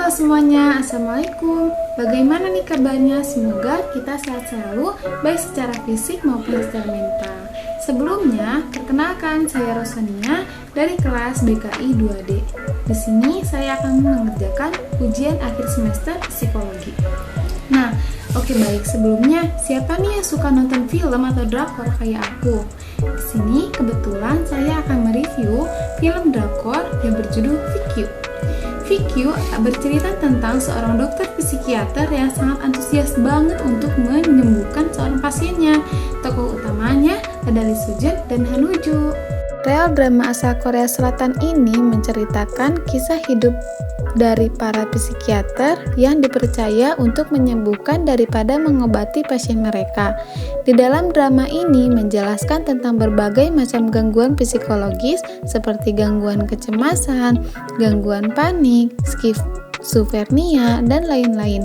Halo semuanya, Assalamualaikum. Bagaimana nih kabarnya? Semoga kita sehat selalu, baik secara fisik maupun secara mental. Sebelumnya, perkenalkan saya Rosania dari kelas BKI 2D. Di sini saya akan mengerjakan ujian akhir semester psikologi. Nah, oke baik, sebelumnya siapa nih yang suka nonton film atau drakor kayak aku? Di sini kebetulan saya akan mereview film drakor yang berjudul VQ. VQ bercerita tentang seorang dokter psikiater yang sangat antusias banget untuk menyembuhkan seorang pasiennya. Tokoh utamanya adalah Lee Soo Jun dan Han Woo Joo. Real drama asal Korea Selatan ini menceritakan kisah hidup dari para psikiater yang dipercaya untuk menyembuhkan daripada mengobati pasien mereka. Di dalam drama ini menjelaskan tentang berbagai macam gangguan psikologis seperti gangguan kecemasan, gangguan panik, skizofrenia, dan lain-lain.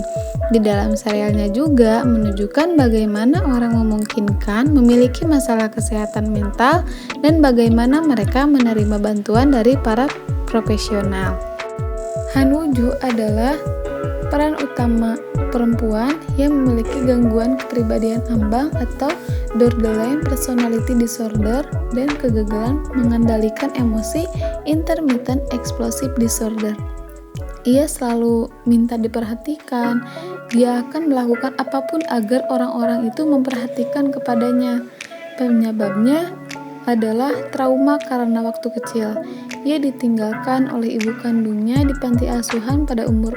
Di dalam serialnya juga menunjukkan bagaimana orang memungkinkan memiliki masalah kesehatan mental dan bagaimana mereka menerima bantuan dari para profesional. Han Woo Joo adalah peran utama perempuan yang memiliki gangguan kepribadian ambang atau borderline personality disorder dan kegagalan mengendalikan emosi intermittent explosive disorder. Ia selalu minta diperhatikan. Dia akan melakukan apapun agar orang-orang itu memperhatikan kepadanya. Penyebabnya adalah trauma karena waktu kecil. Ia ditinggalkan oleh ibu kandungnya di panti asuhan pada umur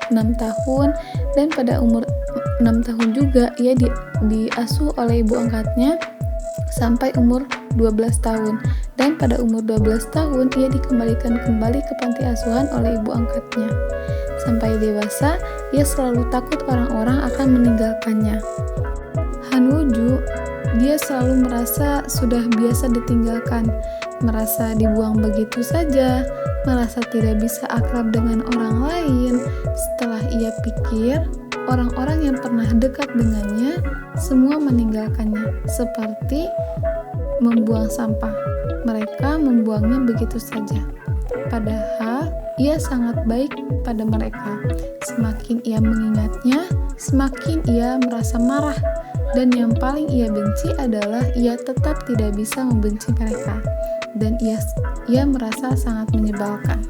6 tahun dan pada umur 6 tahun juga ia diasuh oleh ibu angkatnya sampai umur 12 tahun dan pada umur 12 tahun ia dikembalikan kembali ke panti asuhan oleh ibu angkatnya. Sampai dewasa, ia selalu takut orang-orang akan meninggalkannya. Han Woo Joo, dia selalu merasa sudah biasa ditinggalkan, merasa dibuang begitu saja, merasa tidak bisa akrab dengan orang lain. Setelah ia pikir, orang-orang yang pernah dekat dengannya semua meninggalkannya, seperti membuang sampah. Mereka membuangnya begitu saja. Padahal ia sangat baik pada mereka. Semakin ia mengingatnya, semakin ia merasa marah. Dan yang paling ia benci adalah ia tetap tidak bisa membenci mereka. Dan ia merasa sangat menyebalkan.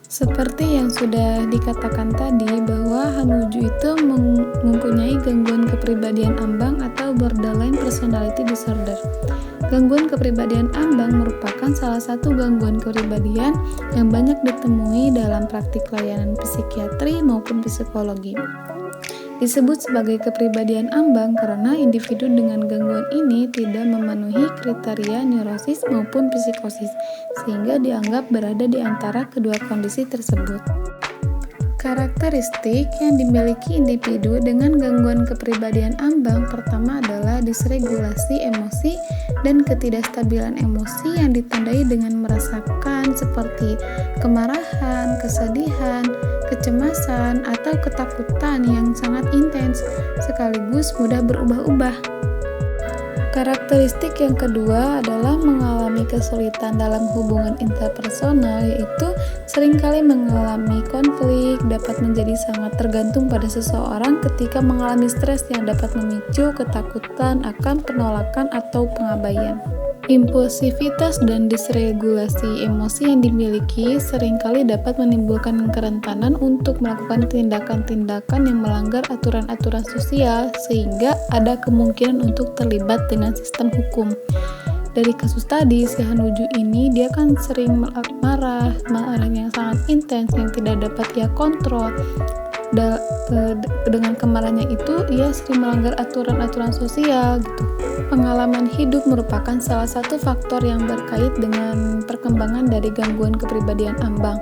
Seperti yang sudah dikatakan tadi bahwa Han Woo Joo itu mempunyai gangguan kepribadian ambang atau borderline personality disorder. Gangguan kepribadian ambang merupakan salah satu gangguan kepribadian yang banyak ditemui dalam praktik layanan psikiatri maupun psikologi. Disebut sebagai kepribadian ambang karena individu dengan gangguan ini tidak memenuhi kriteria neurosis maupun psikosis, sehingga dianggap berada di antara kedua kondisi tersebut. Karakteristik yang dimiliki individu dengan gangguan kepribadian ambang pertama adalah disregulasi emosi dan ketidakstabilan emosi yang ditandai dengan merasakan seperti kemarahan, kesedihan, kecemasan, atau ketakutan yang sangat intens, sekaligus mudah berubah-ubah. Karakteristik yang kedua adalah mengalami kesulitan dalam hubungan interpersonal, yaitu seringkali mengalami konflik, dapat menjadi sangat tergantung pada seseorang ketika mengalami stres yang dapat memicu ketakutan akan penolakan atau pengabaian. Impulsivitas dan disregulasi emosi yang dimiliki seringkali dapat menimbulkan kerentanan untuk melakukan tindakan-tindakan yang melanggar aturan-aturan sosial, sehingga ada kemungkinan untuk terlibat dengan sistem hukum. Dari kasus tadi, si Han Woo Joo ini dia kan sering marah yang sangat intens yang tidak dapat ia kontrol. Dengan kemarahannya itu ia sering melanggar aturan-aturan sosial gitu. Pengalaman hidup merupakan salah satu faktor yang berkait dengan perkembangan dari gangguan kepribadian ambang.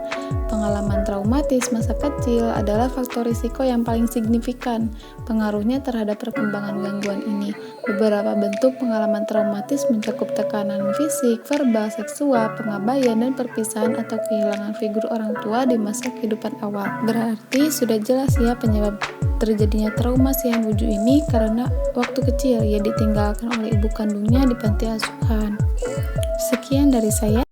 Pengalaman traumatis masa kecil adalah faktor risiko yang paling signifikan pengaruhnya terhadap perkembangan gangguan ini. Beberapa bentuk pengalaman traumatis mencakup tekanan fisik, verbal, seksual, pengabaian, dan perpisahan atau kehilangan figur orang tua di masa kehidupan awal. Berarti sudah jelas ya penyebab terjadinya trauma si Han Woo Joo ini karena waktu kecil ia ditinggalkan oleh ibu kandungnya di panti asuhan. Sekian dari saya.